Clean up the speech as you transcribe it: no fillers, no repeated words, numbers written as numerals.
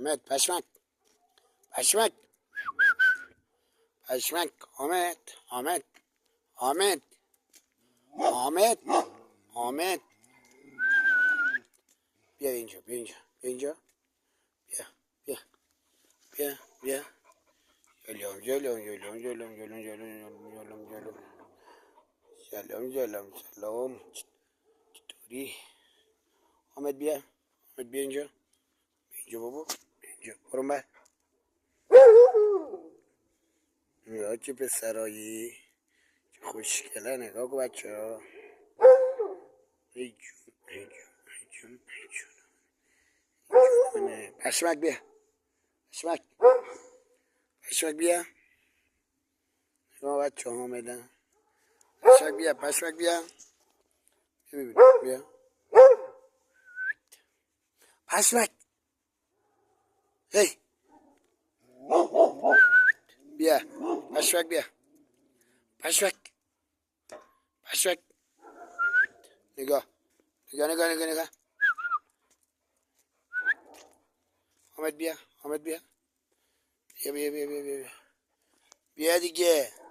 Ahmet Paşmak. Paşmak. Paşmak. Ahmet. Ahmet. Ahmet. Ahmet. Ahmet. Biegnie, biegnie, biegnie. Bia, bia, bia. Geliyorum, geliyorum, geliyorum, geliyorum, geliyorum, geliyorum, geliyorum, geliyorum. Selam, selam, selam. Çituri. Ahmet bia. Ahmet biegnie. Biegnie baba. Biegnie. Oğlum ben. یا چه پسرایی چه خوشگله نگاه کن بچه ها ای جون ای جون ای جون ای جون جونه پشمک بیا پشمک پشمک بیا نگاه بچه ها آمدن پشمک بیا پشمک بیا بیا ببینم بیا پشمک هی بیا پشمک بیا پشمک پشمک نگاه نگاه نگاه نگاه نگاه حامد بیا حامد بیا بیا بیا بیا بیا بیا بیا دیگه